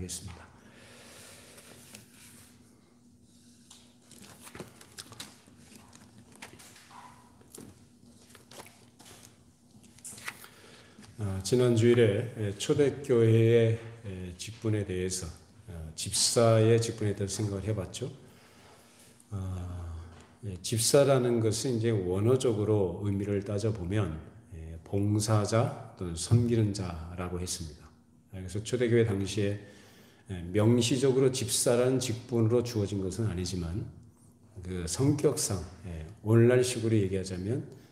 하겠습니다. 지난 주일에 초대교회의 직분에 대해서 집사의 직분에 대해서 생각을 해봤죠. 집사라는 것은 이제 원어적으로 의미를 따져보면 봉사자 또는 섬기는 자라고 했습니다. 그래서 초대교회 당시에 명시적으로 집사라는 직분으로 주어진 것은 아니지만 그 성격상 오늘날식으로 얘기하자면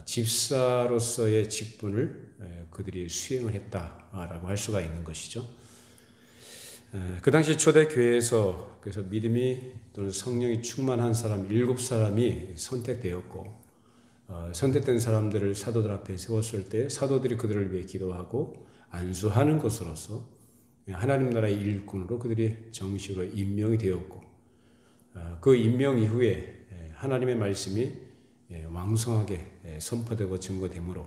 집사로서의 직분을 그들이 수행을 했다라고 할 수가 있는 것이죠. 그 당시 초대교회에서 그래서 믿음이 또는 성령이 충만한 사람 7사람이 선택되었고 선택된 사람들을 사도들 앞에 세웠을 때 사도들이 그들을 위해 기도하고 안수하는 것으로서 하나님 나라의 일꾼으로 그들이 정식으로 임명이 되었고 그 임명 이후에 하나님의 말씀이 왕성하게 선포되고 증거되므로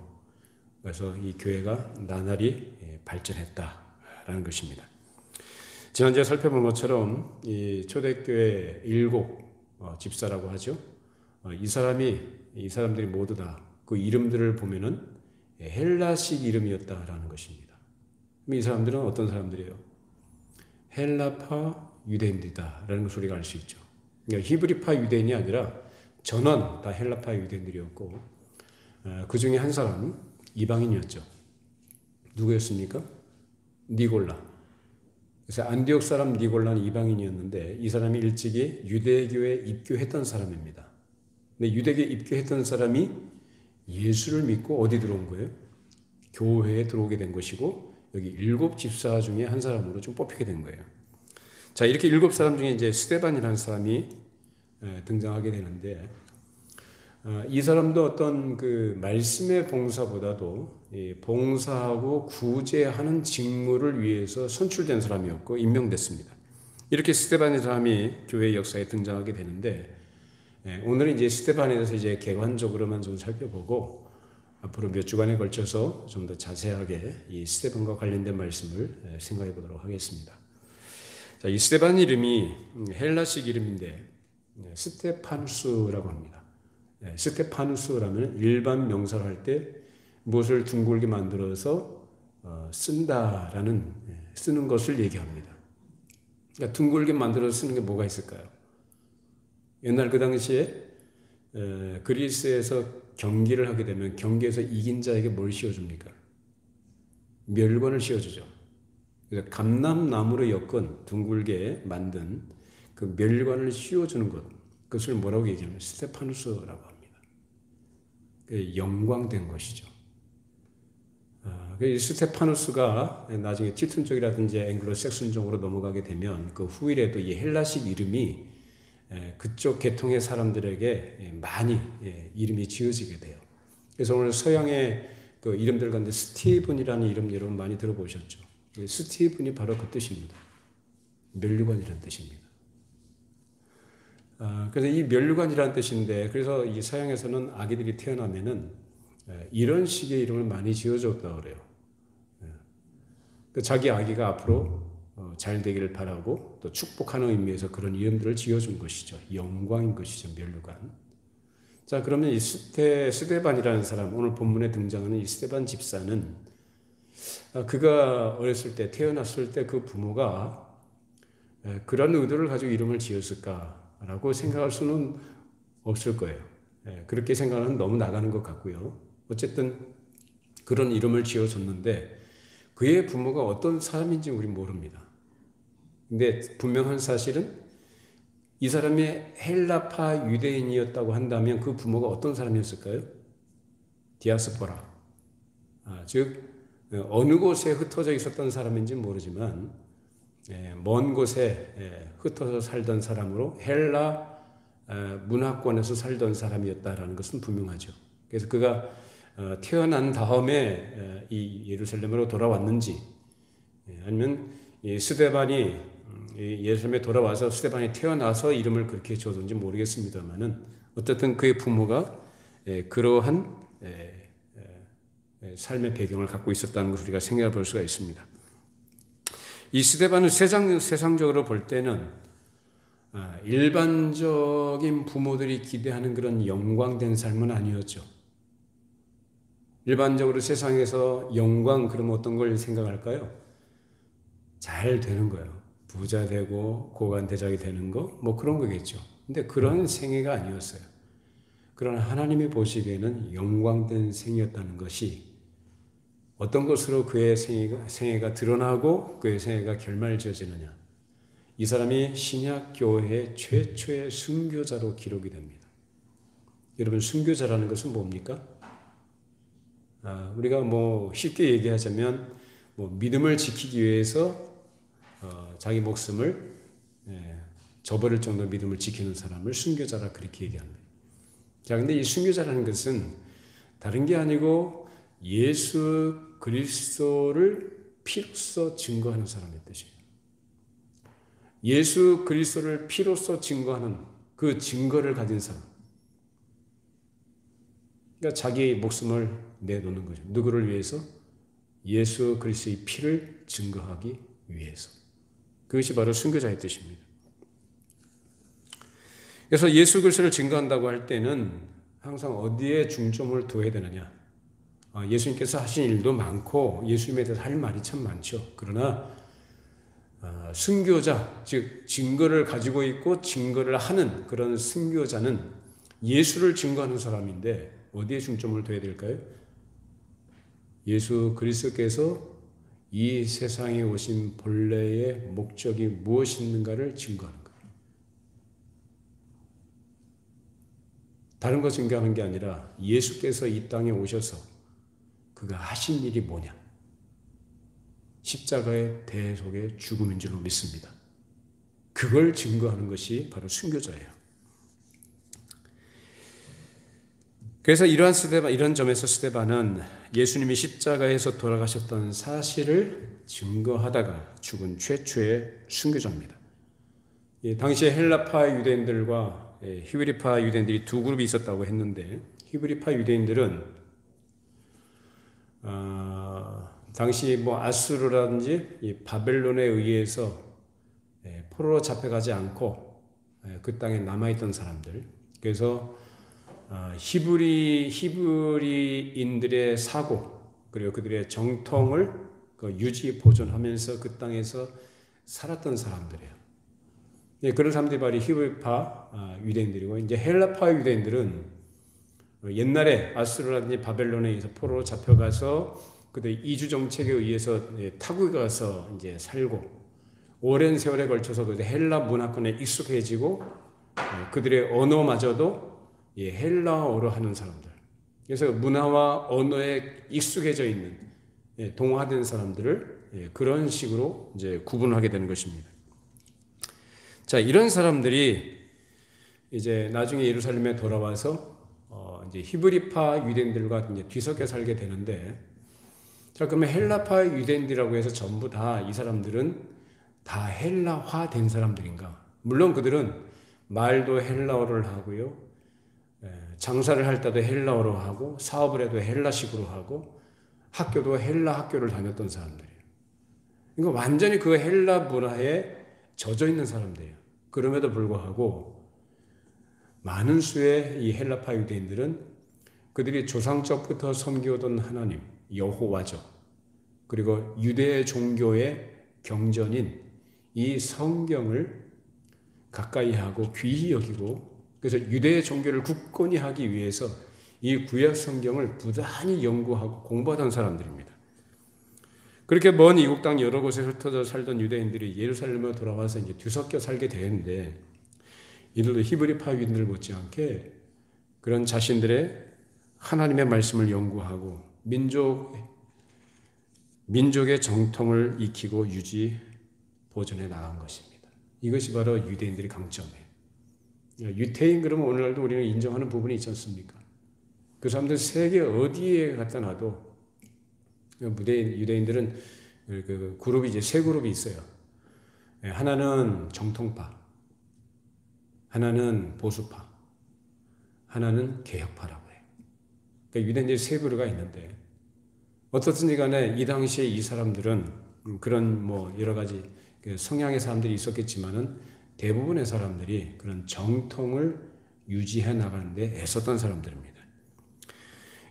그래서 이 교회가 나날이 발전했다라는 것입니다. 지난주에 살펴본 것처럼 이 초대교회 7 집사라고 하죠. 이 사람들이 모두 다 그 이름들을 보면은 헬라식 이름이었다라는 것입니다. 이 사람들은 어떤 사람들이에요? 헬라파 유대인들이다라는 것을 우리가 알 수 있죠. 그러니까 히브리파 유대인이 아니라 전원 다 헬라파 유대인들이었고 그 중에 한 사람은 이방인이었죠. 누구였습니까? 니골라. 그래서 안디옥 사람 니골라는 이방인이었는데 이 사람이 일찍이 유대교에 입교했던 사람입니다. 근데 유대교에 입교했던 사람이 예수를 믿고 어디 들어온 거예요? 교회에 들어오게 된 것이고 여기 7 집사 중에 한 사람으로 좀 뽑히게 된 거예요. 자, 이렇게 7사람 중에 이제 스데반이라는 사람이 등장하게 되는데 이 사람도 어떤 그 말씀의 봉사보다도 봉사하고 구제하는 직무를 위해서 선출된 사람이었고 임명됐습니다. 이렇게 스데반이라는 사람이 교회 역사에 등장하게 되는데 오늘은 이제 스데반에 대해서 이제 개관적으로만 좀 살펴보고 앞으로 몇 주간에 걸쳐서 좀 더 자세하게 이 스데반과 관련된 말씀을 생각해 보도록 하겠습니다. 자, 이 스데반 이름이 헬라식 이름인데 스테파누스라고 합니다. 스테파누스라면 일반 명사를 할 때 무엇을 둥글게 만들어서 쓰는 것을 얘기합니다. 그러니까 둥글게 만들어서 쓰는 게 뭐가 있을까요? 옛날 그 당시에 그리스에서 경기를 하게 되면 경기에서 이긴 자에게 뭘 씌워줍니까? 멸관을 씌워주죠. 그래서 감람나무로 엮은 둥글게 만든 그 멸관을 씌워주는 것, 그것을 뭐라고 얘기하면 스테파누스라고 합니다. 영광된 것이죠. 스테파누스가 나중에 티툰 쪽이라든지 앵글로색슨 쪽으로 넘어가게 되면 그 후일에도 이 헬라식 이름이 그쪽 계통의 사람들에게 많이 이름이 지어지게 돼요. 그래서 오늘 서양의 그 이름들 가운데 스티븐이라는 이름 여러분 많이 들어보셨죠? 스티븐이 바로 그 뜻입니다. 면류관이라는 뜻입니다. 그래서 이 면류관이라는 뜻인데 그래서 이 서양에서는 아기들이 태어나면은 이런 식의 이름을 많이 지어줬다고 그래요. 자기 아기가 앞으로 잘 되기를 바라고 또 축복하는 의미에서 그런 이름들을 지어준 것이죠. 영광인 것이죠. 면류관. 자, 그러면 이 스데반이라는 사람, 오늘 본문에 등장하는 이 스데반 집사는 그가 어렸을 때 태어났을 때 그 부모가 그런 의도를 가지고 이름을 지었을까라고 생각할 수는 없을 거예요. 그렇게 생각하면 너무 나가는 것 같고요. 어쨌든 그런 이름을 지어줬는데 그의 부모가 어떤 사람인지 우리는 모릅니다. 근데 분명한 사실은 이 사람이 헬라파 유대인이었다고 한다면 그 부모가 어떤 사람이었을까요? 디아스포라. 즉 어느 곳에 흩어져 있었던 사람인지는 모르지만 먼 곳에 흩어져 살던 사람으로 헬라 문화권에서 살던 사람이었다라는 것은 분명하죠. 그래서 그가 태어난 다음에 이 예루살렘으로 돌아왔는지 아니면 이 스데반이 예루살렘에 돌아와서 스데반이 태어나서 이름을 그렇게 지어줬는지 모르겠습니다만은 어쨌든 그의 부모가 그러한 삶의 배경을 갖고 있었다는 것을 우리가 생각해 볼 수가 있습니다. 이 스데반은 세상적으로 볼 때는 일반적인 부모들이 기대하는 그런 영광된 삶은 아니었죠. 일반적으로 세상에서 영광 그러면 어떤 걸 생각할까요? 잘 되는 거예요. 부자 되고 고관대작이 되는 거 뭐 그런 거겠죠. 근데 그런 생애가 아니었어요. 그러나 하나님이 보시기에는 영광된 생이었다는 것이 어떤 것으로 그의 생애가 드러나고 그의 생애가 결말지어지느냐. 이 사람이 신약교회 최초의 순교자로 기록이 됩니다. 여러분, 순교자라는 것은 뭡니까? 우리가 뭐 쉽게 얘기하자면 믿음을 지키기 위해서 자기 목숨을 저버릴 정도 믿음을 지키는 사람을 순교자라 그렇게 얘기합니다. 자, 근데 이 순교자라는 것은 다른 게 아니고 예수 그리스도를 피로써 증거하는 사람의 뜻이에요. 예수 그리스도를 피로써 증거하는 그 증거를 가진 사람. 그러니까 자기 목숨을 내놓는 거죠. 누구를 위해서? 예수 그리스도의 피를 증거하기 위해서. 그것이 바로 순교자의 뜻입니다. 그래서 예수 그리스도를 증거한다고 할 때는 항상 어디에 중점을 둬야 되느냐? 예수님께서 하신 일도 많고 예수님에 대해서 할 말이 참 많죠. 그러나 순교자, 즉 증거를 가지고 있고 증거를 하는 그런 순교자는 예수를 증거하는 사람인데 어디에 중점을 둬야 될까요? 예수 그리스도께서 이 세상에 오신 본래의 목적이 무엇인가를 증거하는 거예요. 다른 거 증거하는 게 아니라 예수께서 이 땅에 오셔서 그가 하신 일이 뭐냐? 십자가의 대속의 죽음인 줄로 믿습니다. 그걸 증거하는 것이 바로 순교자예요. 그래서 이런 점에서 스데반은 예수님이 십자가에서 돌아가셨던 사실을 증거하다가 죽은 최초의 순교자입니다. 당시에 헬라파 유대인들과 히브리파 유대인들이 두 그룹이 있었다고 했는데 히브리파 유대인들은 당시 아수르라든지 바벨론에 의해서 포로로 잡혀가지 않고 그 땅에 남아있던 사람들. 그래서 히브리인들의 사고 그리고 그들의 정통을 유지 보존하면서 그 땅에서 살았던 사람들이에요. 그런 사람들이 바로 히브리파 유대인들이고 이제 헬라파 유대인들은 옛날에 아수르라든지 바벨론에 의해서 포로로 잡혀가서 그들 이주 정책에 의해서 타국에 가서 이제 살고 오랜 세월에 걸쳐서 그 헬라 문화권에 익숙해지고 그들의 언어마저도 헬라어로 하는 사람들. 그래서 문화와 언어에 익숙해져 있는 동화된 사람들을 그런 식으로 이제 구분하게 되는 것입니다. 자, 이런 사람들이 이제 나중에 예루살렘에 돌아와서 이제 히브리파 유대인들과 이제 뒤섞여 살게 되는데, 자, 그러면 헬라파 유대인들이라고 해서 전부 다 이 사람들은 다 헬라화된 사람들인가? 물론 그들은 말도 헬라어를 하고요, 장사를 할 때도 헬라어로 하고, 사업을 해도 헬라식으로 하고, 학교도 헬라 학교를 다녔던 사람들이에요. 그러니까 완전히 그 헬라 문화에 젖어 있는 사람들이에요. 그럼에도 불구하고 많은 수의 이 헬라파 유대인들은 그들이 조상적부터 섬기던 하나님 여호와죠. 그리고 유대 종교의 경전인 이 성경을 가까이 하고 귀히 여기고, 그래서 유대 종교를 굳건히 하기 위해서 이 구약 성경을 부단히 연구하고 공부하던 사람들입니다. 그렇게 먼 이국 땅 여러 곳에 흩어져 살던 유대인들이 예루살렘으로 돌아와서 이제 뒤섞여 살게 되는데, 이들도 히브리파 유대인들 못지않게 그런 자신들의 하나님의 말씀을 연구하고 민족의 정통을 익히고 유지 보존해 나간 것입니다. 이것이 바로 유대인들의 강점이에요. 유태인 그러면 오늘날도 우리는 인정하는 부분이 있지 않습니까? 그 사람들 세계 어디에 갖다 놔도 유대인들은 그 그룹이 이제 세 그룹이 있어요. 하나는 정통파, 하나는 보수파, 하나는 개혁파라고 해요. 그러니까 유대인들이 세 그루가 있는데 어떻든지 간에 이 당시에 이 사람들은 그런 뭐 여러 가지 성향의 사람들이 있었겠지만은 대부분의 사람들이 그런 정통을 유지해 나가는데 애썼던 사람들입니다.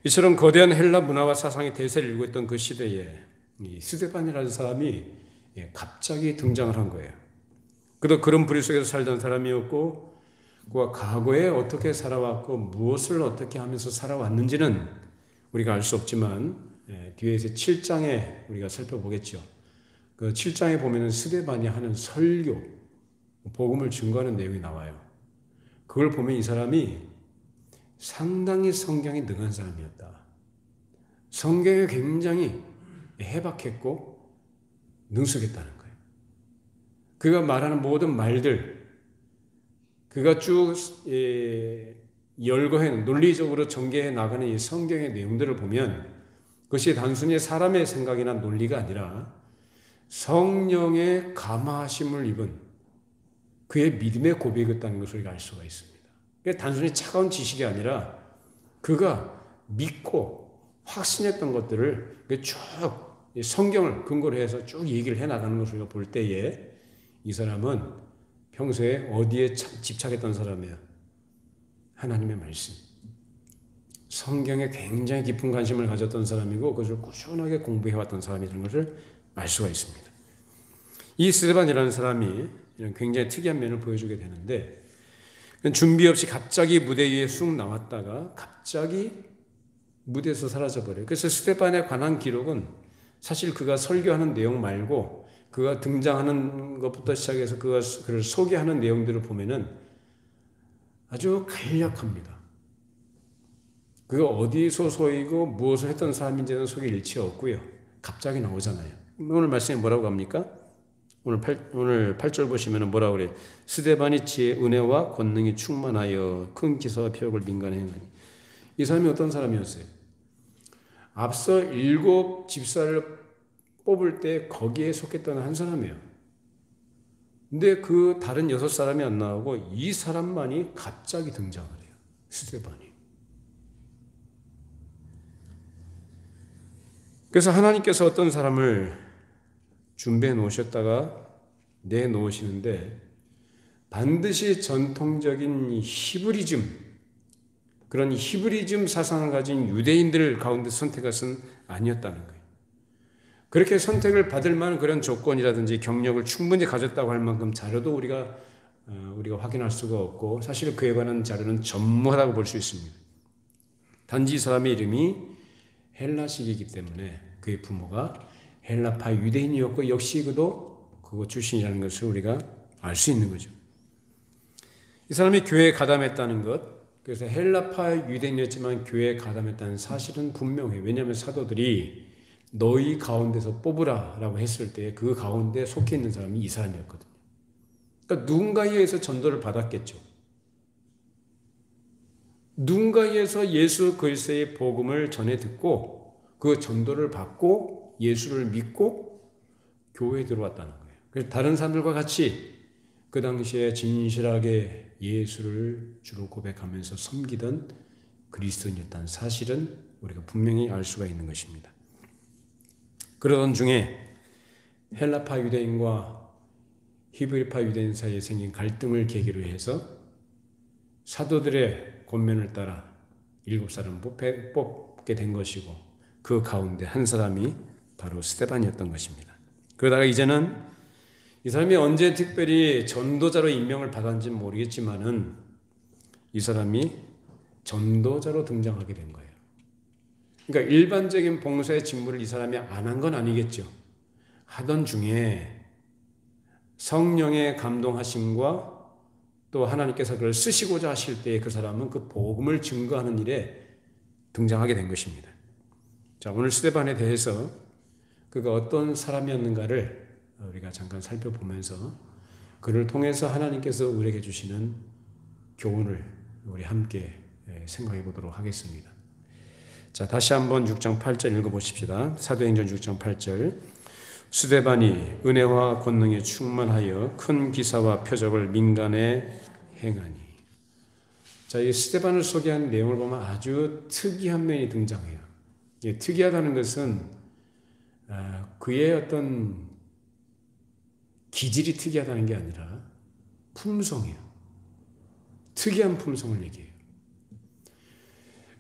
이처럼 거대한 헬라 문화와 사상의 대세를 이루고 있던 그 시대에 이 스데반이라는 사람이 갑자기 등장을 한 거예요. 그도 그런 부류 속에서 살던 사람이었고 그가 과거에 어떻게 살아왔고 무엇을 어떻게 하면서 살아왔는지는 우리가 알 수 없지만 뒤에서 7장에 우리가 살펴보겠죠. 그 7장에 보면은 스데반이 하는 설교, 복음을 증거하는 내용이 나와요. 그걸 보면 이 사람이 상당히 성경에 능한 사람이었다. 성경에 굉장히 해박했고 능숙했다는 거예요. 그가 말하는 모든 말들, 그가 쭉 열거해 논리적으로 전개해 나가는 이 성경의 내용들을 보면 그것이 단순히 사람의 생각이나 논리가 아니라 성령의 감화하심을 입은 그의 믿음의 고백이었다는 것을 우리가 알 수가 있습니다. 단순히 차가운 지식이 아니라 그가 믿고 확신했던 것들을 쭉 성경을 근거로 해서 쭉 얘기를 해나가는 것을 우리가 볼 때에 이 사람은 평소에 어디에 집착했던 사람이에요? 하나님의 말씀. 성경에 굉장히 깊은 관심을 가졌던 사람이고 그것을 꾸준하게 공부해왔던 사람이라는 것을 알 수가 있습니다. 이 스데반이라는 사람이 굉장히 특이한 면을 보여주게 되는데 준비 없이 갑자기 무대 위에 쑥 나왔다가 갑자기 무대에서 사라져버려요. 그래서 스데반에 관한 기록은 사실 그가 설교하는 내용 말고 그가 등장하는 것부터 시작해서 그를 소개하는 내용들을 보면은 아주 간략합니다. 그가 어디서 소이고 무엇을 했던 사람인지는 속에 일치 없고요. 갑자기 나오잖아요. 오늘 말씀에 뭐라고 합니까? 오늘 8절 보시면 뭐라고 그래요? 스데반이 지혜, 은혜와 권능이 충만하여 큰 기사와 표적을 민간에 행하니. 이 사람이 어떤 사람이었어요? 앞서 7 집사를 뽑을 때 거기에 속했던 한 사람이에요. 근데 그 다른 6 사람이 안 나오고 이 사람만이 갑자기 등장을 해요. 스데반이. 그래서 하나님께서 어떤 사람을 준비해 놓으셨다가 내놓으시는데 반드시 전통적인 히브리즘, 그런 히브리즘 사상을 가진 유대인들 가운데 선택한 것은 아니었다는 거예요. 그렇게 선택을 받을 만한 그런 조건이라든지 경력을 충분히 가졌다고 할 만큼 자료도 우리가 확인할 수가 없고 사실 그에 관한 자료는 전무하다고 볼 수 있습니다. 단지 이 사람의 이름이 헬라식이기 때문에 그의 부모가 헬라파 유대인이었고 역시 그거 출신이라는 것을 우리가 알 수 있는 거죠. 이 사람이 교회에 가담했다는 것, 그래서 헬라파 유대인이었지만 교회에 가담했다는 사실은 분명해요. 왜냐하면 사도들이 너희 가운데서 뽑으라 라고 했을 때 그 가운데 속해 있는 사람이 이 사람이었거든요. 그러니까 누군가에 의해서 전도를 받았겠죠. 누군가에 의해서 예수 그리스도의 복음을 전해 듣고 그 전도를 받고 예수를 믿고 교회에 들어왔다는 거예요. 그래서 다른 사람들과 같이 그 당시에 진실하게 예수를 주로 고백하면서 섬기던 그리스도인이었다는 사실은 우리가 분명히 알 수가 있는 것입니다. 그러던 중에 헬라파 유대인과 히브리파 유대인 사이에 생긴 갈등을 계기로 해서 사도들의 권면을 따라 7사람을 뽑게 된 것이고 그 가운데 한 사람이 바로 스데반이었던 것입니다. 그러다가 이제는 이 사람이 언제 특별히 전도자로 임명을 받았는지는 모르겠지만은 이 사람이 전도자로 등장하게 된 거예요. 그러니까 일반적인 봉사의 직무를 이 사람이 안 한 건 아니겠죠. 하던 중에 성령의 감동하심과 또 하나님께서 그걸 쓰시고자 하실 때 그 사람은 그 복음을 증거하는 일에 등장하게 된 것입니다. 자, 오늘 스데반에 대해서 그가 어떤 사람이었는가를 우리가 잠깐 살펴보면서 그를 통해서 하나님께서 우리에게 주시는 교훈을 우리 함께 생각해 보도록 하겠습니다. 자, 다시 한번 6장 8절 읽어보십시다. 사도행전 6장 8절. 스데반이 은혜와 권능에 충만하여 큰 기사와 표적을 민간에 행하니. 자, 이 스데반을 소개한 내용을 보면 아주 특이한 면이 등장해요. 특이하다는 것은 그의 어떤 기질이 특이하다는 게 아니라 품성이에요. 특이한 품성을 얘기해요.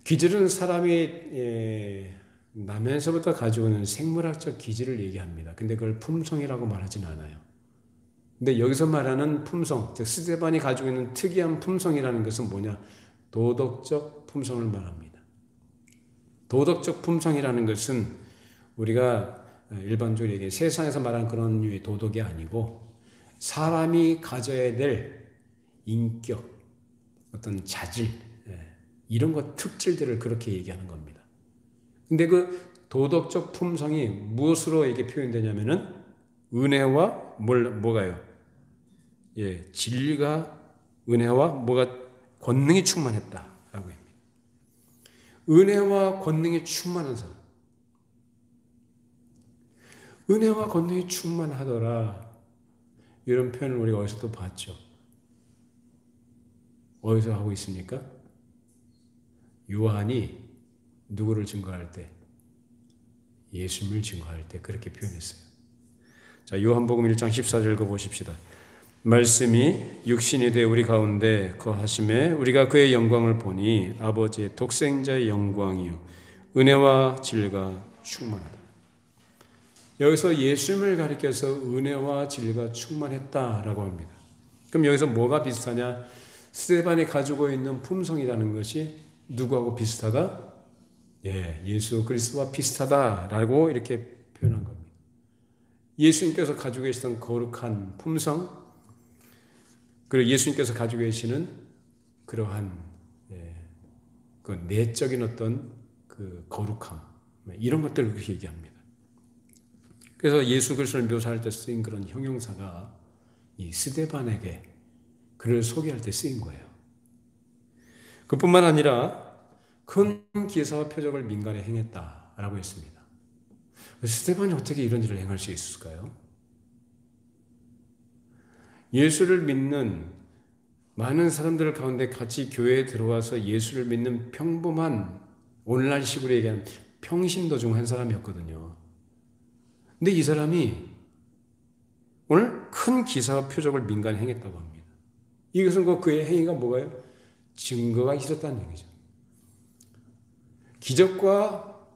기질은 사람이 나면서부터 가지고 있는 생물학적 기질을 얘기합니다. 근데 그걸 품성이라고 말하진 않아요. 근데 여기서 말하는 품성, 즉 스데반이 가지고 있는 특이한 품성이라는 것은 뭐냐? 도덕적 품성을 말합니다. 도덕적 품성이라는 것은 우리가 일반적으로 얘기해 세상에서 말하는 그런 류의 도덕이 아니고 사람이 가져야 될 인격, 어떤 자질, 이런 것 특질들을 그렇게 얘기하는 겁니다. 근데 그 도덕적 품성이 무엇으로 이게 표현되냐면은 은혜와 뭐가요? 진리가 은혜와 뭐가 권능이 충만했다라고 합니다. 은혜와 권능이 충만한 사람. 은혜와 권능이 충만하더라. 이런 표현을 우리가 어디서 또 봤죠. 어디서 하고 있습니까? 요한이 누구를 증거할 때? 예수님을 증거할 때 그렇게 표현했어요. 자, 요한복음 1장 14절 읽어보십시다. 말씀이 육신이 되어 우리 가운데 거하심에 우리가 그의 영광을 보니 아버지의 독생자의 영광이요 은혜와 진리가 충만하다. 여기서 예수님을 가리켜서 은혜와 진리가 충만했다라고 합니다. 그럼 여기서 뭐가 비슷하냐? 스데반이 가지고 있는 품성이라는 것이 누구하고 비슷하다? 예수 그리스도와 비슷하다라고 이렇게 표현한 겁니다. 예수님께서 가지고 계시던 거룩한 품성, 그리고 예수님께서 가지고 계시는 그러한 그 내적인 어떤 그 거룩함, 이런 것들을 그렇게 얘기합니다. 그래서 예수 그리스도를 묘사할 때 쓰인 그런 형용사가 이 스데반에게 그를 소개할 때 쓰인 거예요. 그뿐만 아니라 큰 기사와 표적을 민간에 행했다라고 했습니다. 스데반이 어떻게 이런 일을 행할 수 있을까요? 예수를 믿는 많은 사람들 가운데 같이 교회에 들어와서 예수를 믿는 평범한 오늘날식으로 얘기하는 평신도 중 한 사람이었거든요. 근데 이 사람이 오늘 큰 기사와 표적을 민간에 행했다고 합니다. 이것은 그의 행위가 뭐가요? 증거가 있었다는 얘기죠. 기적과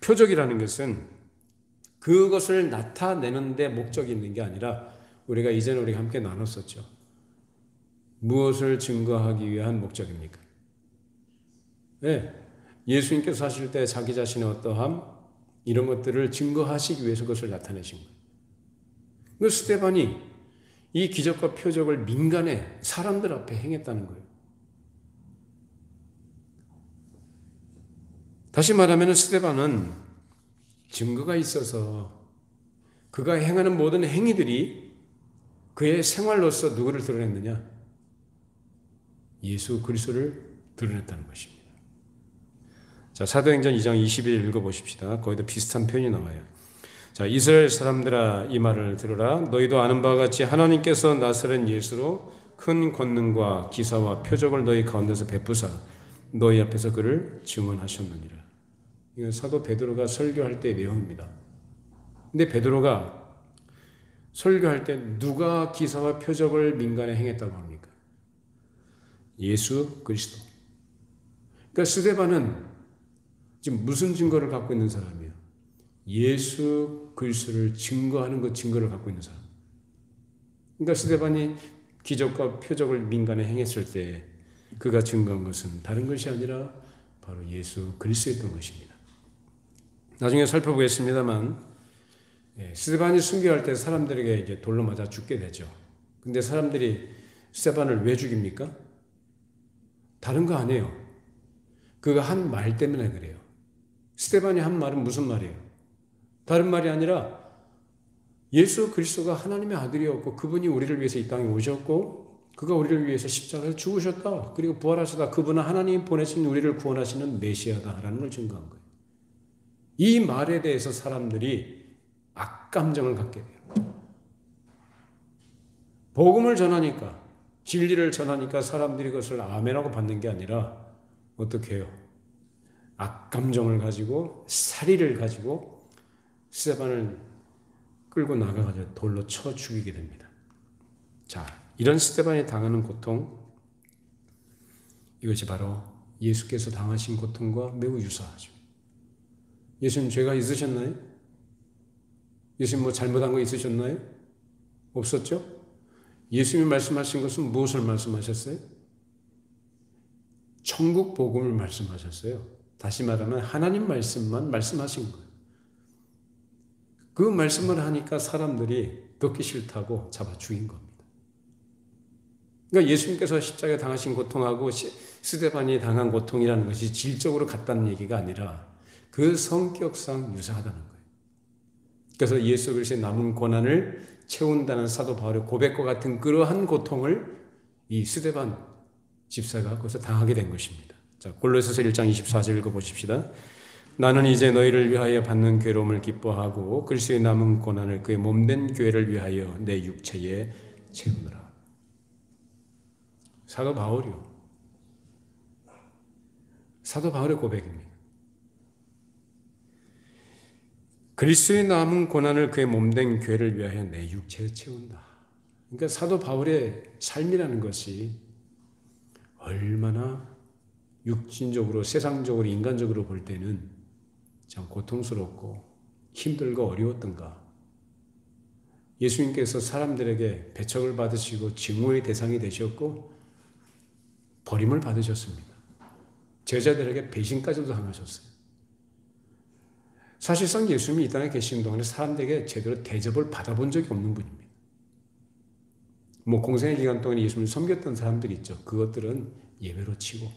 표적이라는 것은 그것을 나타내는 데 목적이 있는 게 아니라 우리가 함께 나눴었죠. 무엇을 증거하기 위한 목적입니까? 예수님께서 하실 때 자기 자신의 어떠함 이런 것들을 증거하시기 위해서 그것을 나타내신 거예요. 그 스데반이 이 기적과 표적을 민간에 사람들 앞에 행했다는 거예요. 다시 말하면 스데반은 증거가 있어서 그가 행하는 모든 행위들이 그의 생활로서 누구를 드러냈느냐? 예수 그리스도를 드러냈다는 것입니다. 자, 사도행전 2장 20일 읽어보십시다. 거기도 비슷한 표현이 나와요. 자, 이스라엘 사람들아 이 말을 들으라. 너희도 아는 바와 같이 하나님께서 나사렛 예수로 큰 권능과 기사와 표적을 너희 가운데서 베푸사 너희 앞에서 그를 증언하셨느니라. 이건 사도 베드로가 설교할 때의 내용입니다. 근데 베드로가 설교할 때 누가 기사와 표적을 민간에 행했다고 합니까? 예수 그리스도. 그러니까 스데반은 지금 무슨 증거를 갖고 있는 사람이에요? 예수 그리스도를 증거하는 그 증거를 갖고 있는 사람. 그러니까 스데반이 기적과 표적을 민간에 행했을 때 그가 증거한 것은 다른 것이 아니라 바로 예수 그리스도였던 것입니다. 나중에 살펴보겠습니다만 스데반이 순교할 때 사람들에게 이제 돌로 맞아 죽게 되죠. 근데 사람들이 스데반을 왜 죽입니까? 다른 거 아니에요. 그가 한 말 때문에 그래요. 스데반이 한 말은 무슨 말이에요? 다른 말이 아니라 예수 그리스도가 하나님의 아들이었고 그분이 우리를 위해서 이 땅에 오셨고 그가 우리를 위해서 십자가에서 죽으셨다. 그리고 부활하셨다. 그분은 하나님이 보내신 우리를 구원하시는 메시아다라는 걸 증거한 거예요. 이 말에 대해서 사람들이 악감정을 갖게 돼요. 복음을 전하니까 진리를 전하니까 사람들이 그것을 아멘하고 받는 게 아니라 어떻게 해요? 악감정을 가지고 사리를 가지고 스데반을 끌고 나가가지고 돌로 쳐 죽이게 됩니다. 자, 이런 스데반이 당하는 고통, 이것이 바로 예수께서 당하신 고통과 매우 유사하죠. 예수님 죄가 있으셨나요? 예수님 뭐 잘못한 거 있으셨나요? 없었죠? 예수님이 말씀하신 것은 무엇을 말씀하셨어요? 천국 복음을 말씀하셨어요. 다시 말하면 하나님 말씀만 말씀하신 거예요. 그 말씀을 하니까 사람들이 듣기 싫다고 잡아 죽인 겁니다. 그러니까 예수님께서 십자가에 당하신 고통하고 스데반이 당한 고통이라는 것이 질적으로 같다는 얘기가 아니라 그 성격상 유사하다는 거예요. 그래서 예수 그리스도의 남은 고난을 채운다는 사도 바울의 고백과 같은 그러한 고통을 이 스데반 집사가 거기서 당하게 된 것입니다. 자, 골로새서 1장 24절 읽어보십시다. 나는 이제 너희를 위하여 받는 괴로움을 기뻐하고 그리스도의 남은 고난을 그의 몸된 교회를 위하여 내 육체에 채우노라. 사도 바울이요. 사도 바울의 고백입니다. 그리스도의 남은 고난을 그의 몸된 교회를 위하여 내 육체에 채운다. 그러니까 사도 바울의 삶이라는 것이 얼마나 육신적으로, 세상적으로, 인간적으로 볼 때는 참 고통스럽고 힘들고 어려웠던가. 예수님께서 사람들에게 배척을 받으시고 증오의 대상이 되셨고 버림을 받으셨습니다. 제자들에게 배신까지도 당하셨어요. 사실상 예수님이 이 땅에 계신 동안에 사람들에게 제대로 대접을 받아본 적이 없는 분입니다. 뭐 공생의 기간 동안 예수님을 섬겼던 사람들이 있죠. 그것들은 예외로 치고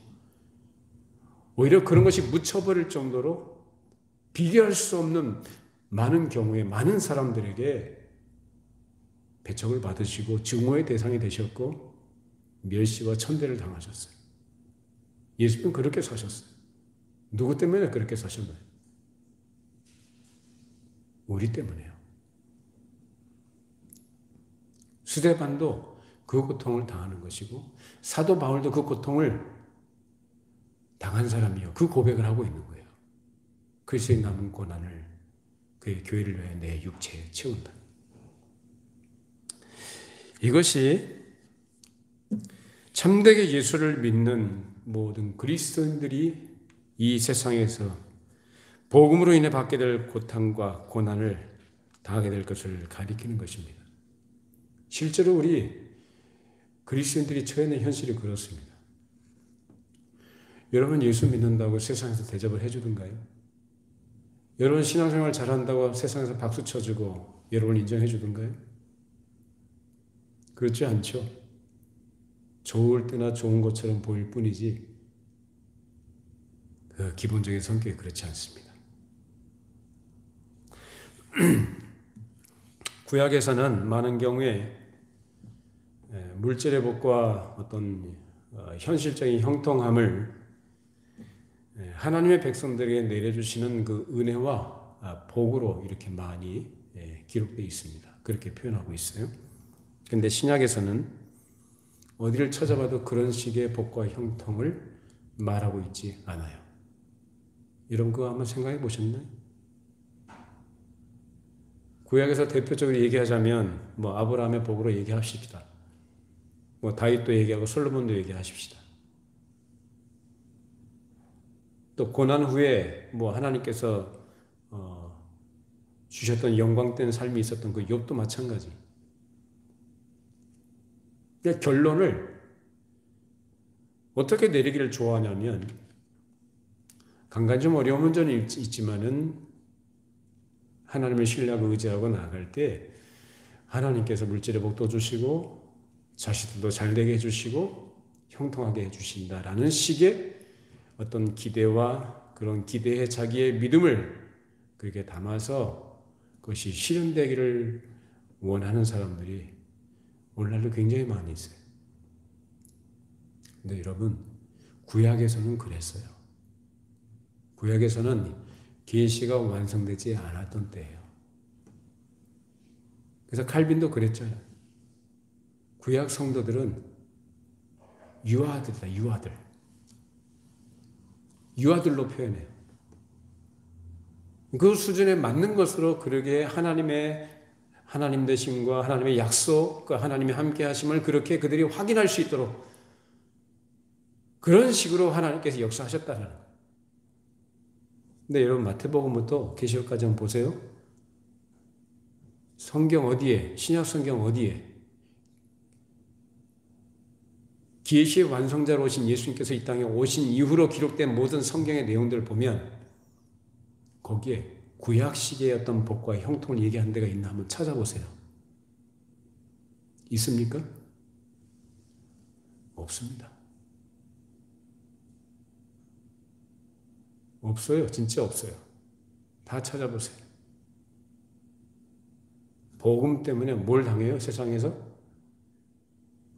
오히려 그런 것이 묻혀버릴 정도로 비교할 수 없는 많은 경우에 많은 사람들에게 배척을 받으시고 증오의 대상이 되셨고 멸시와 천대를 당하셨어요. 예수님은 그렇게 사셨어요. 누구 때문에 그렇게 사셨나요? 우리 때문에요. 스데반도 그 고통을 당하는 것이고 사도 바울도 그 고통을 당한 사람이요. 그 고백을 하고 있는 거예요. 그리스도의 남은 고난을 그의 교회를 위해 내 육체에 채운다. 이것이 참되게 예수를 믿는 모든 그리스도인들이 이 세상에서 복음으로 인해 받게 될 고통과 고난을 당하게 될 것을 가리키는 것입니다. 실제로 우리 그리스도인들이 처해 있는 현실이 그렇습니다. 여러분 예수 믿는다고 세상에서 대접을 해주던가요? 여러분 신앙생활 잘한다고 세상에서 박수 쳐주고 여러분 인정해 주던가요? 그렇지 않죠. 좋을 때나 좋은 것처럼 보일 뿐이지 그 기본적인 성격이 그렇지 않습니다. 구약에서는 많은 경우에 물질의 복과 어떤 현실적인 형통함을 하나님의 백성들에게 내려주시는 그 은혜와 복으로 이렇게 많이 기록되어 있습니다. 그렇게 표현하고 있어요. 그런데 신약에서는 어디를 찾아봐도 그런 식의 복과 형통을 말하고 있지 않아요. 여러분 그거 한번 생각해 보셨나요? 구약에서 대표적으로 얘기하자면 뭐 아브라함의 복으로 얘기하십시다. 뭐 다윗도 얘기하고 솔로몬도 얘기하십시다. 또 고난 후에 뭐 하나님께서 주셨던 영광된 삶이 있었던 그 욥도 마찬가지. 그러니까 결론을 어떻게 내리기를 좋아하냐면 간간히 좀 어려운 문제는 있지만은 하나님을 신뢰하고 의지하고 나아갈 때 하나님께서 물질의 복도 주시고 자식들도 잘되게 해주시고 형통하게 해주신다라는 식의 어떤 기대와 그런 기대에 자기의 믿음을 그렇게 담아서 그것이 실현되기를 원하는 사람들이 오늘날도 굉장히 많이 있어요. 근데 여러분 구약에서는 그랬어요. 구약에서는 계시가 완성되지 않았던 때예요. 그래서 칼빈도 그랬잖아요. 구약 성도들은 유아들이다. 유아들. 유아들로 표현해요. 그 수준에 맞는 것으로 그렇게 하나님 되심과 하나님의 약속, 그 하나님의 함께 하심을 그렇게 그들이 확인할 수 있도록 그런 식으로 하나님께서 역사하셨다는 거예요. 근데 여러분 마태복음부터 계시록까지 한번 보세요. 성경 어디에, 신약 성경 어디에 계시의 완성자로 오신 예수님께서 이 땅에 오신 이후로 기록된 모든 성경의 내용들을 보면 거기에 구약 시대의 어떤 복과 형통을 얘기한 데가 있나 한번 찾아보세요. 있습니까? 없습니다. 없어요. 진짜 없어요. 다 찾아보세요. 복음 때문에 뭘 당해요? 세상에서?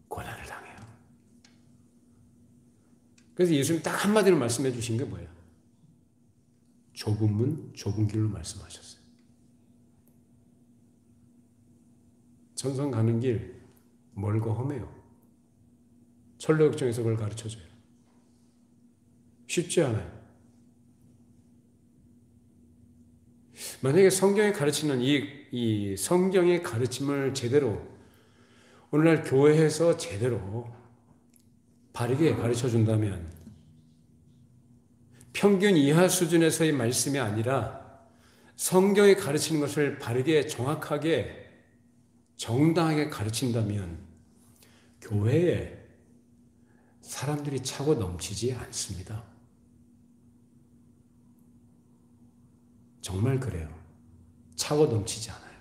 고난을 당해요. 그래서 예수님 딱 한마디로 말씀해 주신 게 뭐예요? 좁은 문, 좁은 길로 말씀하셨어요. 천성 가는 길 멀고 험해요. 철로역정에서 그걸 가르쳐줘요. 쉽지 않아요. 만약에 성경이 가르치는 이 성경의 가르침을 제대로 오늘날 교회에서 제대로 바르게 가르쳐 준다면 평균 이하 수준에서의 말씀이 아니라 성경이 가르치는 것을 바르게 정확하게 정당하게 가르친다면 교회에 사람들이 차고 넘치지 않습니다. 정말 그래요. 차고 넘치지 않아요.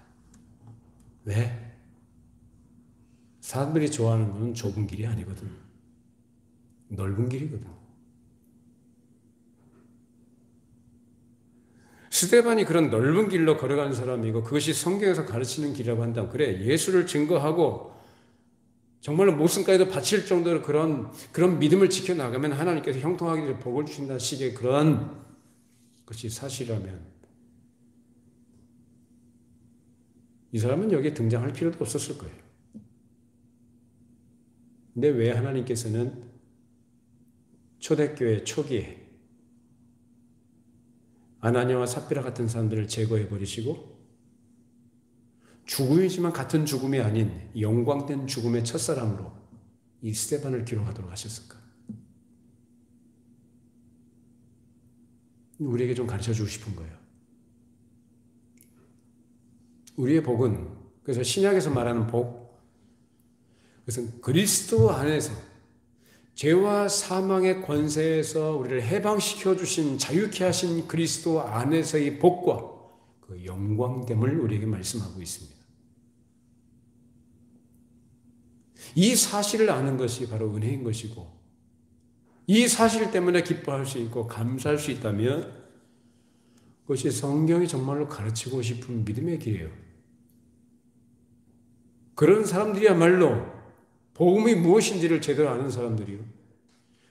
왜? 사람들이 좋아하는 건 좁은 길이 아니거든. 넓은 길이거든. 스데반이 그런 넓은 길로 걸어가는 사람이고 그것이 성경에서 가르치는 길이라고 한다면 그래 예수를 증거하고 정말로 목숨까지도 바칠 정도로 그런 믿음을 지켜나가면 하나님께서 형통하게 복을 주신다는 식의 그런 것이 사실이라면 이 사람은 여기에 등장할 필요도 없었을 거예요. 근데 왜 하나님께서는 초대교회 초기에 아나니아와 삽비라 같은 사람들을 제거해 버리시고 죽음이지만 같은 죽음이 아닌 영광된 죽음의 첫사람으로 이 스데반을 기록하도록 하셨을까? 우리에게 좀 가르쳐주고 싶은 거예요. 우리의 복은 그래서 신약에서 말하는 복 그것은 그리스도 안에서 죄와 사망의 권세에서 우리를 해방시켜 주신 자유케 하신 그리스도 안에서의 복과 그 영광됨을 우리에게 말씀하고 있습니다. 이 사실을 아는 것이 바로 은혜인 것이고 이 사실 때문에 기뻐할 수 있고 감사할 수 있다면 그것이 성경이 정말로 가르치고 싶은 믿음의 길이에요. 그런 사람들이야말로 복음이 무엇인지를 제대로 아는 사람들이요.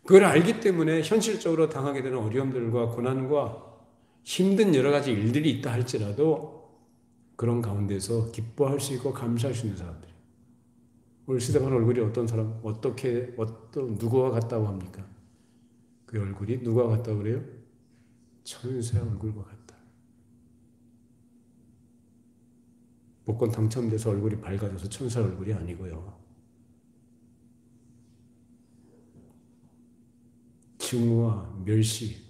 그걸 알기 때문에 현실적으로 당하게 되는 어려움들과 고난과 힘든 여러 가지 일들이 있다 할지라도 그런 가운데서 기뻐할 수 있고 감사할 수 있는 사람들. 오늘 스데반 얼굴이 어떤 사람, 누구와 같다고 합니까? 그 얼굴이 누구와 같다고 그래요? 천사의 얼굴과 같다. 복권 당첨돼서 얼굴이 밝아져서 천사 얼굴이 아니고요. 증오와 멸시,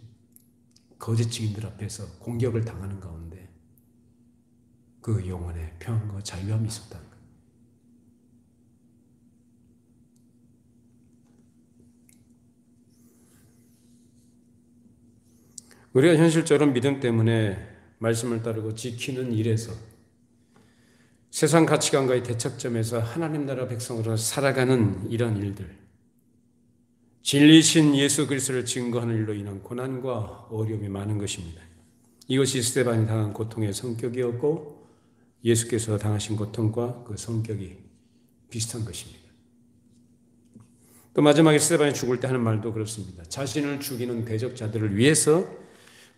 거짓 증인들 앞에서 공격을 당하는 가운데 그 영혼의 평안과 자유함이 있었다는 거예요. 우리가 현실적으로 믿음 때문에 말씀을 따르고 지키는 일에서 세상 가치관과의 대척점에서 하나님 나라 백성으로 살아가는 이런 일들, 진리신 예수 그리스도를 증거하는 일로 인한 고난과 어려움이 많은 것입니다. 이것이 스데반이 당한 고통의 성격이었고 예수께서 당하신 고통과 그 성격이 비슷한 것입니다. 또 마지막에 스데반이 죽을 때 하는 말도 그렇습니다. 자신을 죽이는 대적자들을 위해서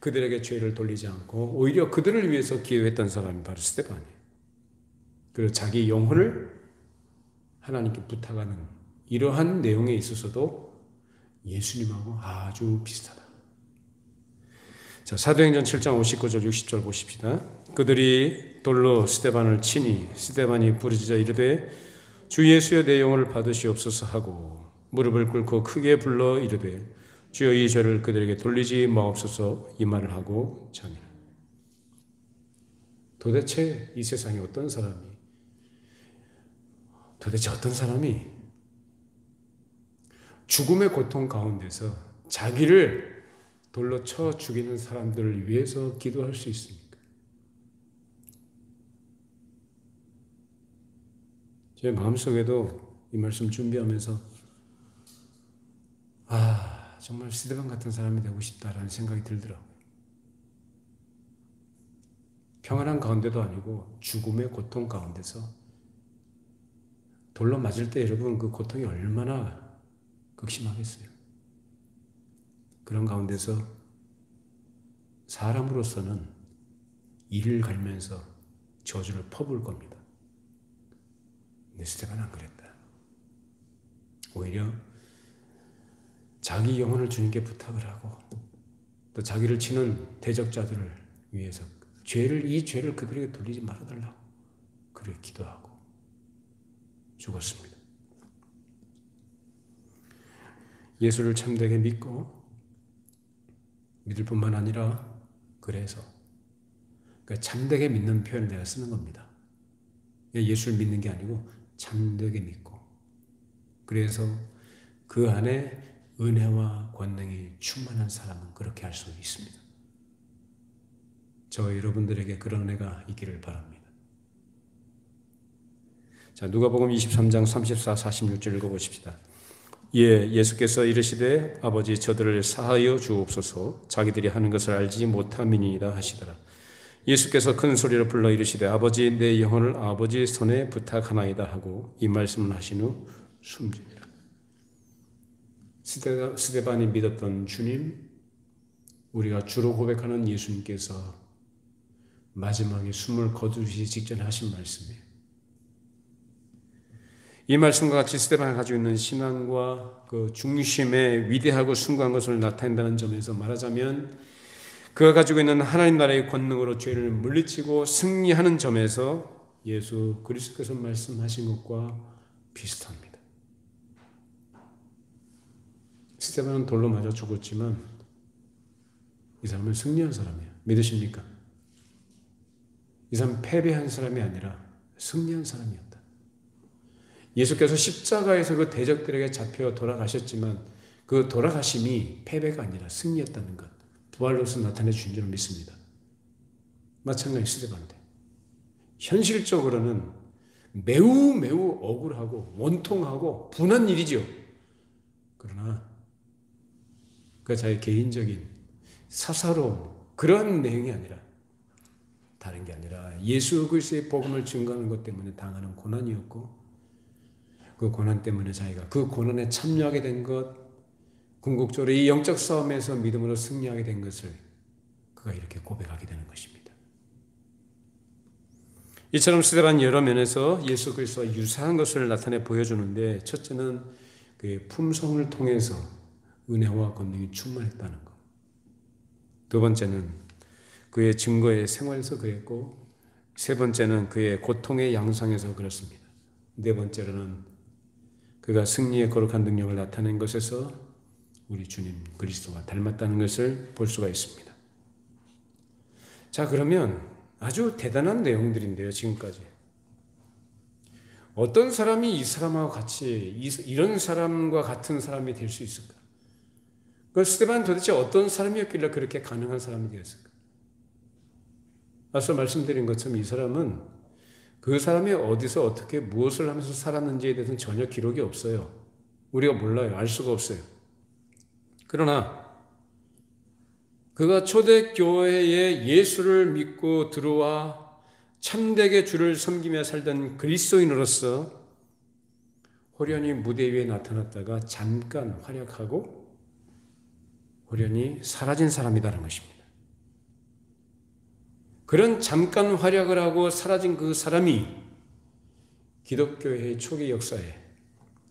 그들에게 죄를 돌리지 않고 오히려 그들을 위해서 기도했던 사람이 바로 스데반이에요. 그리고 자기 영혼을 하나님께 부탁하는 이러한 내용에 있어서도 예수님하고 아주 비슷하다. 자, 사도행전 7장 59절 60절 보십시다. 그들이 돌로 스데반을 치니 스데반이 부르짖어 이르되 주 예수여 내 영혼을 받으시옵소서 하고 무릎을 꿇고 크게 불러 이르되 주여 이 죄를 그들에게 돌리지 마옵소서 이 말을 하고 자니라. 도대체 이 세상에 어떤 사람이 죽음의 고통 가운데서 자기를 돌로 쳐 죽이는 사람들을 위해서 기도할 수 있습니까? 제 마음속에도 이 말씀 준비하면서 정말 스데반 같은 사람이 되고 싶다라는 생각이 들더라고요. 평안한 가운데도 아니고 죽음의 고통 가운데서 돌로 맞을 때 여러분 그 고통이 얼마나 극심하겠어요. 그런 가운데서 사람으로서는 이를 갈면서 저주를 퍼부을 겁니다. 근데 스데반은 안 그랬다. 오히려 자기 영혼을 주님께 부탁을 하고 또 자기를 치는 대적자들을 위해서 이 죄를 그들에게 돌리지 말아달라고 그렇게 기도하고 죽었습니다. 예수를 참되게 믿고 믿을 뿐만 아니라 그래서 그러니까 참되게 믿는 표현을 내가 쓰는 겁니다. 예수를 믿는 게 아니고 참되게 믿고 그래서 그 안에 은혜와 권능이 충만한 사람은 그렇게 할 수 있습니다. 저 여러분들에게 그런 은혜가 있기를 바랍니다. 자, 누가복음 23장 34, 46절 읽어보십시다. 예수께서 이르시되 아버지 저들을 사하여 주옵소서 자기들이 하는 것을 알지 못함이니이다 하시더라. 예수께서 큰 소리로 불러 이르시되 아버지 내 영혼을 아버지 손에 부탁하나이다 하고 이 말씀을 하신 후 숨지니라. 스데반이 믿었던 주님, 우리가 주로 고백하는 예수님께서 마지막에 숨을 거두시기 직전에 하신 말씀이에요. 이 말씀과 같이 스데반이 가지고 있는 신앙과 그 중심의 위대하고 숭고한 것을 나타낸다는 점에서 말하자면 그가 가지고 있는 하나님 나라의 권능으로 죄를 물리치고 승리하는 점에서 예수 그리스도께서 말씀하신 것과 비슷합니다. 스데반은 돌로 맞아 죽었지만 이 사람은 승리한 사람이에요. 믿으십니까? 이 사람은 패배한 사람이 아니라 승리한 사람이었다. 예수께서 십자가에서 그 대적들에게 잡혀 돌아가셨지만 그 돌아가심이 패배가 아니라 승리였다는 것, 부활로서 나타내 주신 줄 믿습니다. 마찬가지 스데반도 현실적으로는 매우 억울하고 원통하고 분한 일이죠. 그러나 그 자기 개인적인 사사로운 그런 내용이 아니라 다른 게 아니라 예수 그리스도의 복음을 증거하는 것 때문에 당하는 고난이었고 그 고난 때문에 자기가 그 고난에 참여하게 된 것, 궁극적으로 이 영적 싸움에서 믿음으로 승리하게 된 것을 그가 이렇게 고백하게 되는 것입니다. 이처럼 스데반은 여러 면에서 예수 그리스도와 유사한 것을 나타내 보여주는데 첫째는 그의 품성을 통해서 은혜와 권능이 충만했다는 것. 두 번째는 그의 증거의 생활에서 그랬고 세 번째는 그의 고통의 양상에서 그렇습니다. 네 번째로는 그가 승리의 거룩한 능력을 나타낸 것에서 우리 주님 그리스도와 닮았다는 것을 볼 수가 있습니다. 자, 그러면 아주 대단한 내용들인데요, 지금까지. 어떤 사람이 이 사람하고 같이 이런 사람과 같은 사람이 될 수 있을까? 그 스데반은 도대체 어떤 사람이었길래 그렇게 가능한 사람이 되었을까? 앞서 말씀드린 것처럼 이 사람은 그 사람이 어디서 어떻게 무엇을 하면서 살았는지에 대해서는 전혀 기록이 없어요. 우리가 몰라요. 알 수가 없어요. 그러나 그가 초대교회에 예수를 믿고 들어와 참되게 주를 섬기며 살던 그리스도인으로서 호련히 무대 위에 나타났다가 잠깐 활약하고 호련히 사라진 사람이라는 것입니다. 그런 잠깐 활약을 하고 사라진 그 사람이 기독교의 초기 역사에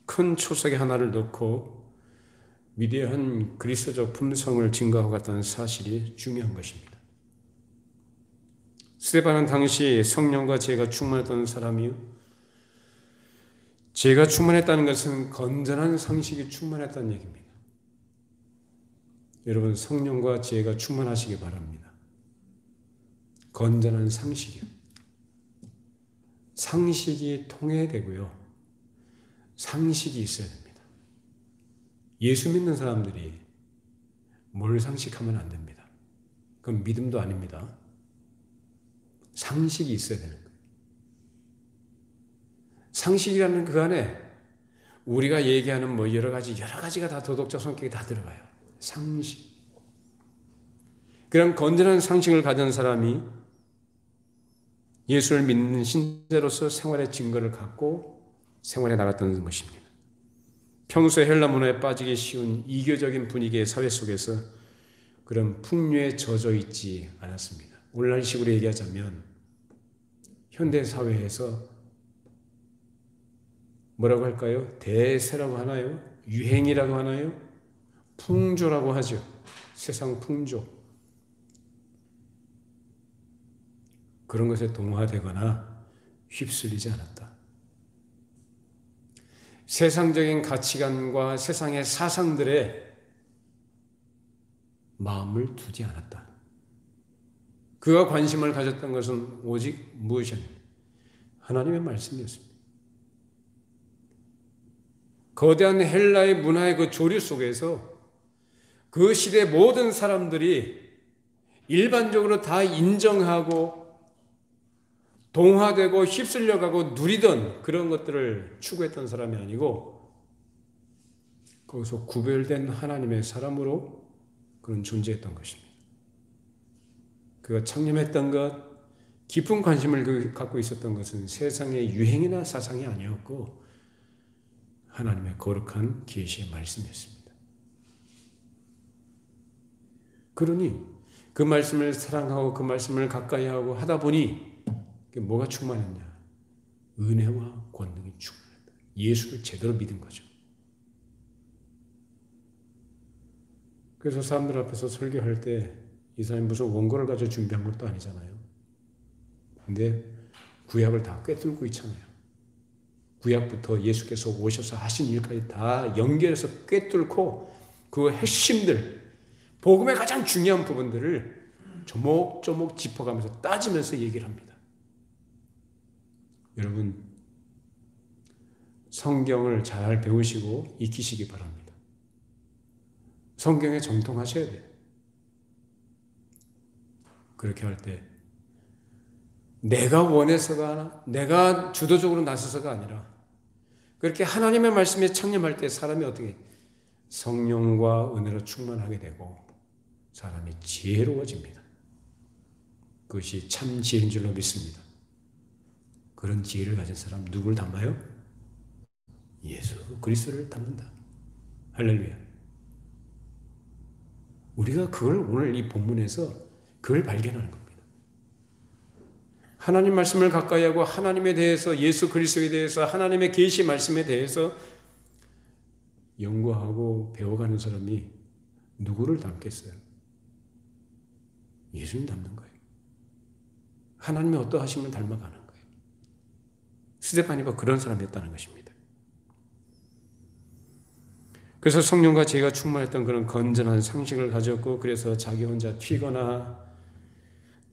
큰 초석의 하나를 놓고 위대한 그리스도적 품성을 증거하고 갔다는 사실이 중요한 것입니다. 스데반은 당시 성령과 지혜가 충만했던 사람이요. 지혜가 충만했다는 것은 건전한 상식이 충만했다는 얘기입니다. 여러분, 성령과 지혜가 충만하시기 바랍니다. 건전한 상식이요. 상식이 통해되고요. 상식이 있어야 됩니다. 예수 믿는 사람들이 뭘 상식하면 안 됩니다. 그건 믿음도 아닙니다. 상식이 있어야 되는 거예요. 상식이라는 그 안에 우리가 얘기하는 뭐 여러 가지가 다 도덕적 성격이 다 들어가요. 상식. 그런 건전한 상식을 가진 사람이 예수를 믿는 신자로서 생활의 증거를 갖고 생활해 나갔던 것입니다. 평소 헬라 문화에 빠지기 쉬운 이교적인 분위기의 사회 속에서 그런 풍류에 젖어 있지 않았습니다. 오늘날식으로 얘기하자면 현대 사회에서 뭐라고 할까요? 대세라고 하나요? 유행이라고 하나요? 풍조라고 하죠. 세상 풍조. 그런 것에 동화되거나 휩쓸리지 않았다. 세상적인 가치관과 세상의 사상들에 마음을 두지 않았다. 그가 관심을 가졌던 것은 오직 무엇이었느냐? 하나님의 말씀이었습니다. 거대한 헬라의 문화의 그 조류 속에서 그 시대 모든 사람들이 일반적으로 다 인정하고 동화되고 휩쓸려가고 누리던 그런 것들을 추구했던 사람이 아니고 거기서 구별된 하나님의 사람으로 그런 존재했던 것입니다. 그가 창념했던 것, 깊은 관심을 갖고 있었던 것은 세상의 유행이나 사상이 아니었고 하나님의 거룩한 계시의 말씀이었습니다. 그러니 그 말씀을 사랑하고 그 말씀을 가까이 하고 하다 보니 뭐가 충만했냐? 은혜와 권능이 충만했다. 예수를 제대로 믿은 거죠. 그래서 사람들 앞에서 설교할 때 이 사람이 무슨 원고를 가지고 준비한 것도 아니잖아요. 근데 구약을 다 꿰뚫고 있잖아요. 구약부터 예수께서 오셔서 하신 일까지 다 연결해서 꿰뚫고 그 핵심들, 복음의 가장 중요한 부분들을 조목조목 짚어가면서 따지면서 얘기를 합니다. 여러분, 성경을 잘 배우시고 익히시기 바랍니다. 성경에 정통하셔야 돼요. 그렇게 할 때 내가 원해서가 내가 주도적으로 나서서가 아니라 그렇게 하나님의 말씀에 창념할 때 사람이 어떻게 성령과 은혜로 충만하게 되고 사람이 지혜로워집니다. 그것이 참 지혜인 줄로 믿습니다. 그런 지혜를 가진 사람 누구를 닮아요? 예수 그리스도를 닮는다. 할렐루야. 우리가 그걸 오늘 이 본문에서 그걸 발견하는 겁니다. 하나님 말씀을 가까이 하고 하나님에 대해서 예수 그리스도에 대해서 하나님의 계시 말씀에 대해서 연구하고 배워가는 사람이 누구를 닮겠어요? 예수님 닮는 거예요. 하나님의 어떠하심을 닮아가는 거예요. 스데반이가 그런 사람이었다는 것입니다. 그래서 성령과 지혜가 충만했던 그런 건전한 상식을 가졌고 그래서 자기 혼자 튀거나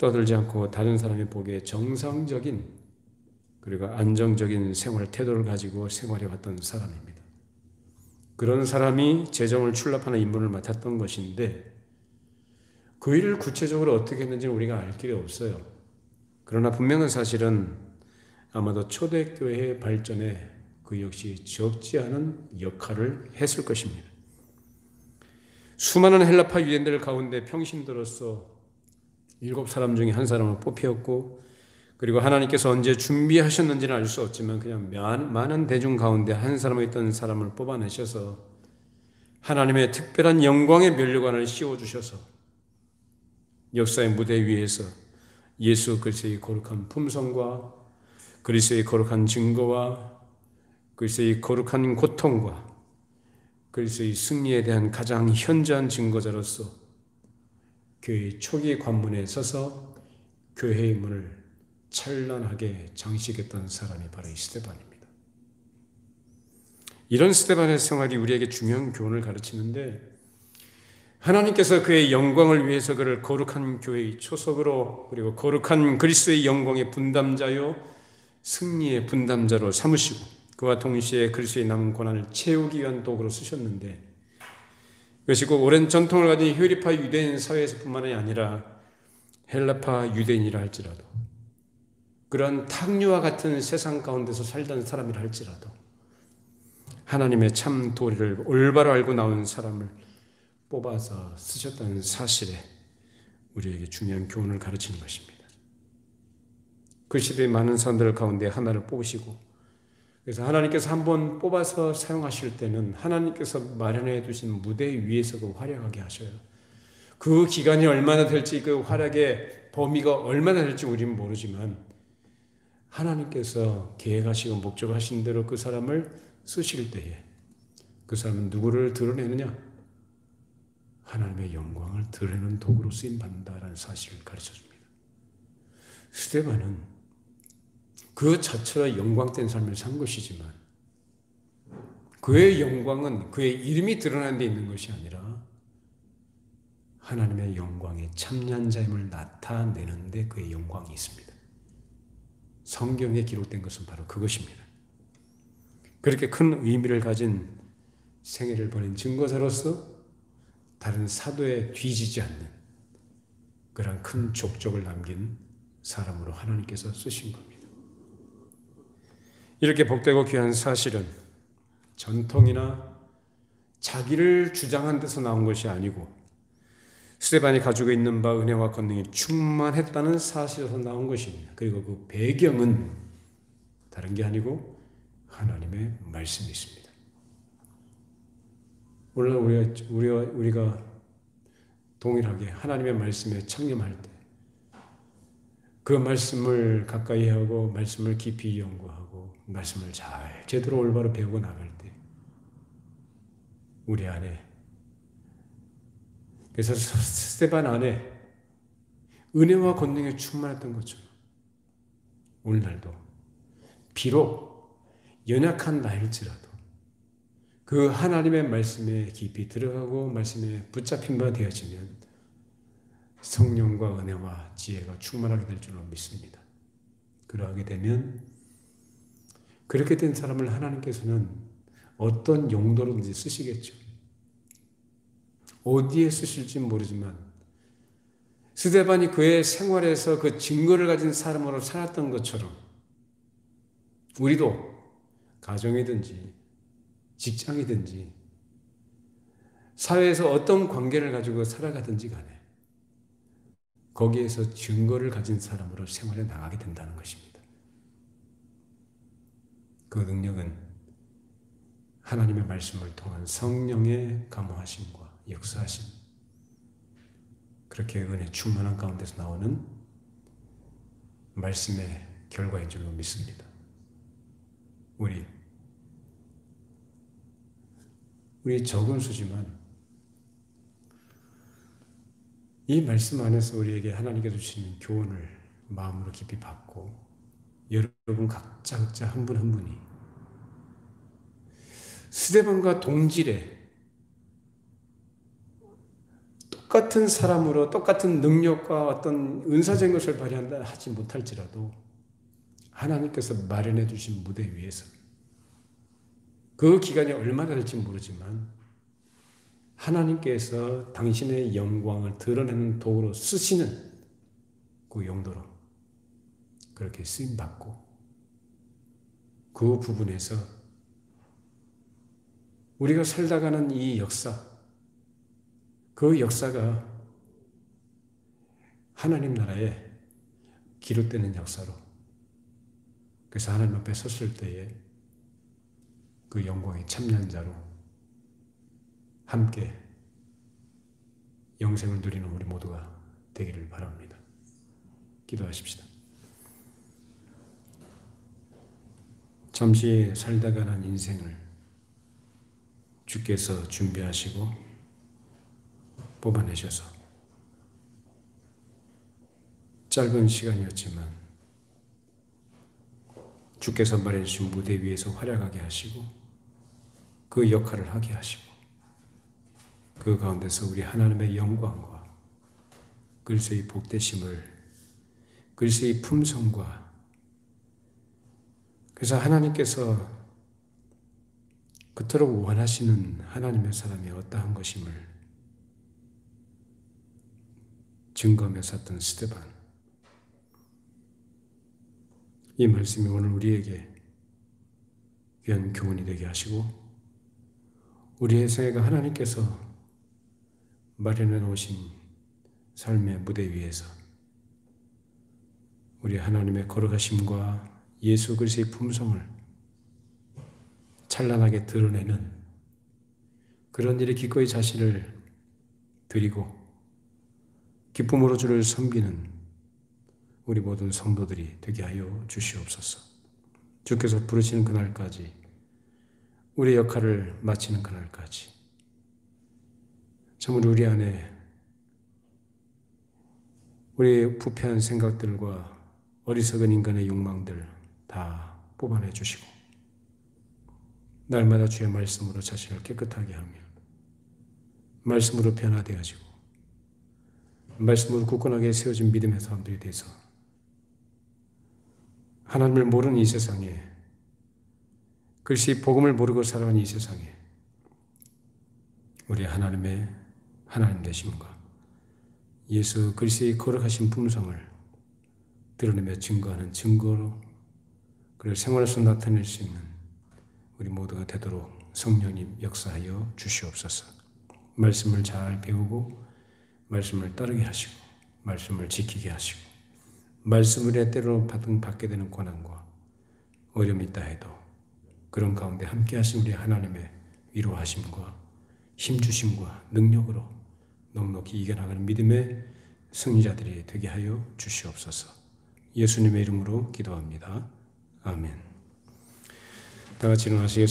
떠들지 않고 다른 사람이 보기에 정상적인 그리고 안정적인 생활 태도를 가지고 생활해 왔던 사람입니다. 그런 사람이 재정을 출납하는 임무를 맡았던 것인데 그 일을 구체적으로 어떻게 했는지는 우리가 알 길이 없어요. 그러나 분명한 사실은 아마도 초대교회의 발전에 그 역시 적지 않은 역할을 했을 것입니다. 수많은 헬라파 유대인들 가운데 평신도로서 7사람 중에 한 사람을 뽑혔고 그리고 하나님께서 언제 준비하셨는지는 알 수 없지만 그냥 많은 대중 가운데 한 사람에 있던 사람을 뽑아내셔서 하나님의 특별한 영광의 면류관을 씌워주셔서 역사의 무대 위에서 예수 그리스도의 거룩한 품성과 그리스도의 거룩한 증거와 그리스도의 거룩한 고통과 그리스도의 승리에 대한 가장 현저한 증거자로서 교회의 초기 관문에 서서 교회의 문을 찬란하게 장식했던 사람이 바로 이 스데반입니다. 이런 스데반의 생활이 우리에게 중요한 교훈을 가르치는데, 하나님께서 그의 영광을 위해서 그를 거룩한 교회의 초석으로, 그리고 거룩한 그리스도의 영광의 분담자요 승리의 분담자로 삼으시고, 그와 동시에 그리스도의 남은 고난을 채우기 위한 도구로 쓰셨는데, 그것이 꼭 오랜 전통을 가진 휘브리파 유대인 사회에서뿐만이 아니라 헬라파 유대인이라 할지라도, 그런 탕류와 같은 세상 가운데서 살던 사람이라 할지라도 하나님의 참 도리를 올바로 알고 나온 사람을 뽑아서 쓰셨다는 사실에 우리에게 중요한 교훈을 가르치는 것입니다. 그 시대의 많은 사람들 가운데 하나를 뽑으시고, 그래서 하나님께서 한번 뽑아서 사용하실 때는 하나님께서 마련해 두신 무대 위에서 그 활약하게 하셔요. 그 기간이 얼마나 될지, 그 활약의 범위가 얼마나 될지 우리는 모르지만 하나님께서 계획하시고 목적하신 대로 그 사람을 쓰실 때에 그 사람은 누구를 드러내느냐? 하나님의 영광을 드러내는 도구로 쓰임받는다라는 사실을 가르쳐줍니다. 스데반은 그 자체가 영광된 삶을 산 것이지만 그의 영광은 그의 이름이 드러나는 데 있는 것이 아니라 하나님의 영광의 참여한 자임을 나타내는 데 그의 영광이 있습니다. 성경에 기록된 것은 바로 그것입니다. 그렇게 큰 의미를 가진 생애를 보낸 증거자로서 다른 사도에 뒤지지 않는 그런 큰 족적을 남긴 사람으로 하나님께서 쓰신 겁니다. 이렇게 복되고 귀한 사실은 전통이나 자기를 주장한 데서 나온 것이 아니고 스데반이 가지고 있는 바 은혜와 권능이 충만했다는 사실에서 나온 것입니다. 그리고 그 배경은 다른 게 아니고 하나님의 말씀이 있습니다. 오늘 우리가 동일하게 하나님의 말씀에 창념할 때, 그 말씀을 가까이 하고 말씀을 깊이 연구하고 말씀을 잘 제대로 올바로 배우고 나갈 때 우리 안에, 그래서 스데반 안에 은혜와 권능에 충만했던 것처럼 오늘날도 비록 연약한 나일지라도 그 하나님의 말씀에 깊이 들어가고 말씀에 붙잡힌 바 되어지면 성령과 은혜와 지혜가 충만하게 될 줄로 믿습니다. 그러하게 되면 그렇게 된 사람을 하나님께서는 어떤 용도로든지 쓰시겠죠. 어디에 쓰실지 모르지만 스데반이 그의 생활에서 그 증거를 가진 사람으로 살았던 것처럼 우리도 가정이든지 직장이든지 사회에서 어떤 관계를 가지고 살아가든지 간에 거기에서 증거를 가진 사람으로 생활해 나가게 된다는 것입니다. 그 능력은 하나님의 말씀을 통한 성령의 감화하심과 역사하심, 그렇게 은혜 충만한 가운데서 나오는 말씀의 결과인 줄로 믿습니다. 우리 적은 수지만 이 말씀 안에서 우리에게 하나님께서 주시는 교훈을 마음으로 깊이 받고 여러분 각자 한 분 한 분이 스데반과 동질의 똑같은 사람으로 똑같은 능력과 어떤 은사적인 것을 발휘한다 하지 못할지라도 하나님께서 마련해 주신 무대 위에서 그 기간이 얼마나 될지 모르지만 하나님께서 당신의 영광을 드러내는 도구로 쓰시는 그 용도로 그렇게 쓰임받고 그 부분에서 우리가 살다가는 이 역사, 그 역사가 하나님 나라에 기록되는 역사로, 그래서 하나님 앞에 섰을 때에 그 영광의 참여한 자로 함께 영생을 누리는 우리 모두가 되기를 바랍니다. 기도하십시다. 잠시 살다가는 인생을 주께서 준비하시고 뽑아내셔서 짧은 시간이었지만 주께서 마련해 주신 무대 위에서 활약하게 하시고 그 역할을 하게 하시고 그 가운데서 우리 하나님의 영광과 그리스도의 복되심을 그리스도의 품성과 그래서 하나님께서 그토록 원하시는 하나님의 사람이 어떠한 것임을 증거하며 샀던 스데반. 이 말씀이 오늘 우리에게 귀한 교훈이 되게 하시고 우리의 생애가 하나님께서 마련해 놓으신 삶의 무대 위에서 우리 하나님의 걸어가심과 예수 그리스도의 품성을 찬란하게 드러내는 그런 일에 기꺼이 자신을 드리고 기쁨으로 주를 섬기는 우리 모든 성도들이 되게 하여 주시옵소서. 주께서 부르시는 그날까지 우리의 역할을 마치는 그날까지 참으로 우리 안에 우리의 부패한 생각들과 어리석은 인간의 욕망들 다 뽑아내 주시고 날마다 주의 말씀으로 자신을 깨끗하게 하며 말씀으로 변화되어지고 말씀으로 굳건하게 세워진 믿음의 사람들이 돼서 하나님을 모르는 이 세상에 글씨 복음을 모르고 살아가는 이 세상에 우리 하나님의 하나님 되심과 예수 그리스도의 거룩하신 품성을 드러내며 증거하는 증거로 그를 생활에서 나타낼 수 있는 우리 모두가 되도록 성령님 역사하여 주시옵소서. 말씀을 잘 배우고 말씀을 따르게 하시고 말씀을 지키게 하시고 말씀을 때로 받게 되는 고난과 어려움이 있다 해도 그런 가운데 함께 하신 우리 하나님의 위로하심과 힘주심과 능력으로 넉넉히 이겨나가는 믿음의 승리자들이 되게 하여 주시옵소서. 예수님의 이름으로 기도합니다. 아멘. 다 같이 일어나시겠습니다.